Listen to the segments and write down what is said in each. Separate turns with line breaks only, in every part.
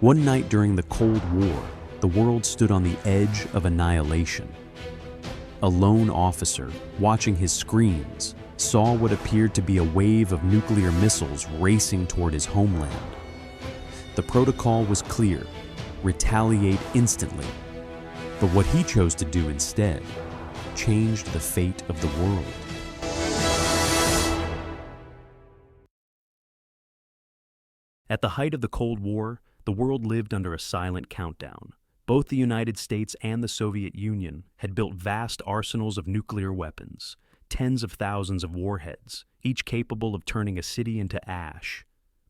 One night during the Cold War, the world stood on the edge of annihilation. A lone officer, watching his screens, saw what appeared to be a wave of nuclear missiles racing toward his homeland. The protocol was clear: retaliate instantly. But what he chose to do instead changed the fate of the world. At the height of the Cold War, the world lived under a silent countdown. Both the United States and the Soviet Union had built vast arsenals of nuclear weapons, tens of thousands of warheads, each capable of turning a city into ash.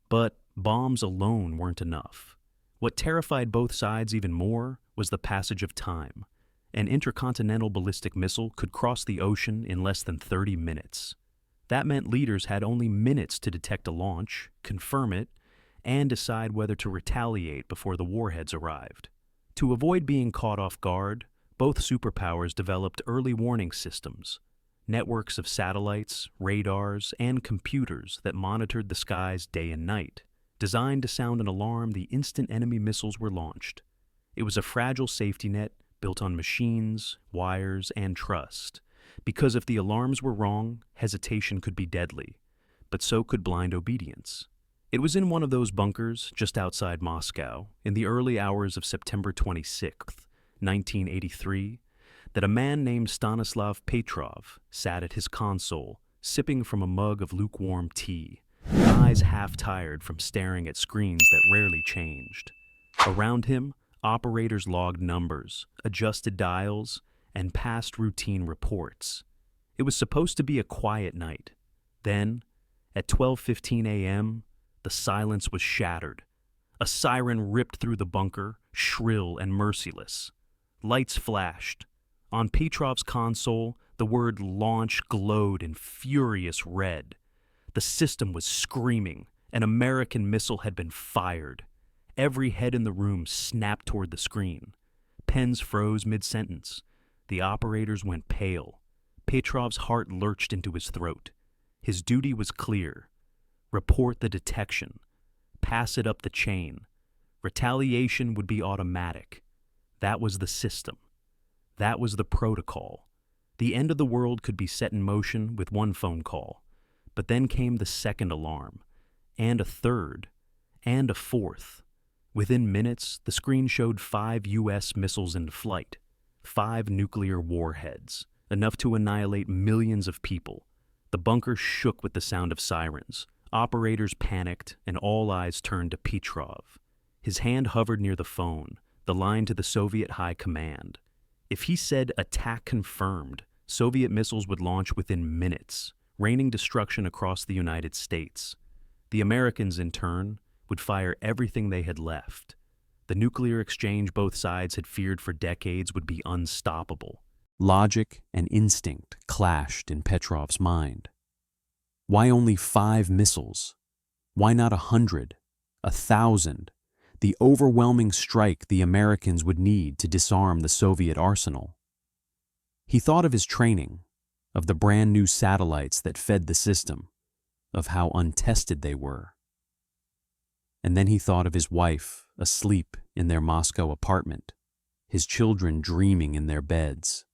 But bombs alone weren't enough. What terrified both sides even more was the passage of time. An intercontinental ballistic missile could cross the ocean in less than 30 minutes. That meant leaders had only minutes to detect a launch, confirm it, and decide whether to retaliate before the warheads arrived. To avoid being caught off guard, both superpowers developed early warning systems, networks of satellites, radars, and computers that monitored the skies day and night, designed to sound an alarm the instant enemy missiles were launched. It was a fragile safety net built on machines, wires, and trust, because if the alarms were wrong, hesitation could be deadly, but so could blind obedience. It was in one of those bunkers just outside Moscow, in the early hours of September 26th, 1983, that a man named Stanislav Petrov sat at his console, sipping from a mug of lukewarm tea, eyes half-tired from staring at screens that rarely changed. Around him, operators logged numbers, adjusted dials, and passed routine reports. It was supposed to be a quiet night. Then, at 12:15 a.m., the silence was shattered. A siren ripped through the bunker, shrill and merciless. Lights flashed. On Petrov's console, the word launch glowed in furious red. The system was screaming. An American missile had been fired. Every head in the room snapped toward the screen. Pens froze mid-sentence. The operators went pale. Petrov's heart lurched into his throat. His duty was clear: report the detection. Pass it up the chain. Retaliation would be automatic. That was the system. That was the protocol. The end of the world could be set in motion with one phone call. But then came the second alarm, and a third, and a fourth. Within minutes, the screen showed 5 U.S. missiles in flight, 5 nuclear warheads, enough to annihilate millions of people. The bunker shook with the sound of sirens. Operators panicked, and all eyes turned to Petrov. His hand hovered near the phone, the line to the Soviet High Command. If he said attack confirmed, Soviet missiles would launch within minutes, raining destruction across the United States. The Americans, in turn, would fire everything they had left. The nuclear exchange both sides had feared for decades would be unstoppable. Logic and instinct clashed in Petrov's mind. Why only 5 missiles? Why not 100, 1,000? The overwhelming strike the Americans would need to disarm the Soviet arsenal. He thought of his training, of the brand new satellites that fed the system, of how untested they were. And then he thought of his wife asleep in their Moscow apartment, his children dreaming in their beds.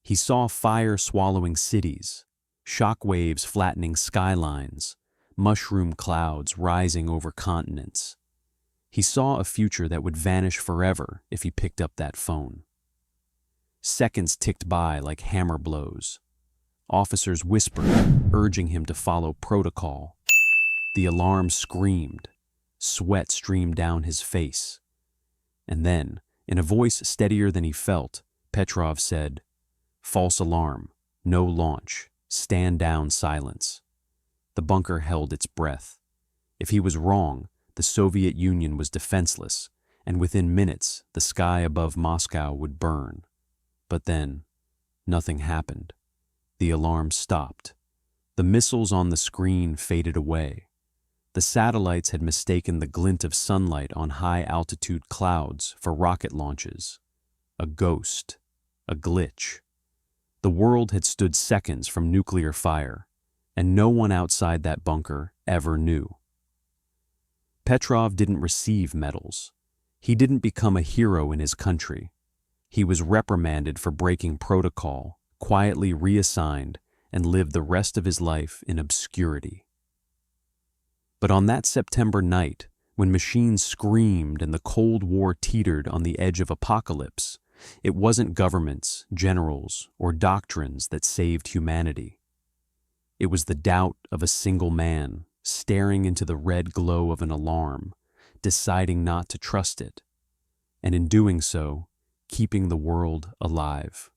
He saw fire swallowing cities, shock waves flattening skylines, mushroom clouds rising over continents. He saw a future that would vanish forever if he picked up that phone. Seconds ticked by like hammer blows. Officers whispered, urging him to follow protocol. The alarm screamed. Sweat streamed down his face. And then, in a voice steadier than he felt, Petrov said, "False alarm. No launch. Stand down, silence." The bunker held its breath. If he was wrong, the Soviet Union was defenseless, and within minutes, the sky above Moscow would burn. But then, nothing happened. The alarm stopped. The missiles on the screen faded away. The satellites had mistaken the glint of sunlight on high-altitude clouds for rocket launches. A ghost. A glitch. The world had stood seconds from nuclear fire, and no one outside that bunker ever knew. Petrov didn't receive medals. He didn't become a hero in his country. He was reprimanded for breaking protocol, quietly reassigned, and lived the rest of his life in obscurity. But on that September night, when machines screamed and the Cold War teetered on the edge of apocalypse, it wasn't governments, generals, or doctrines that saved humanity. It was the doubt of a single man, staring into the red glow of an alarm, deciding not to trust it, and in doing so, keeping the world alive.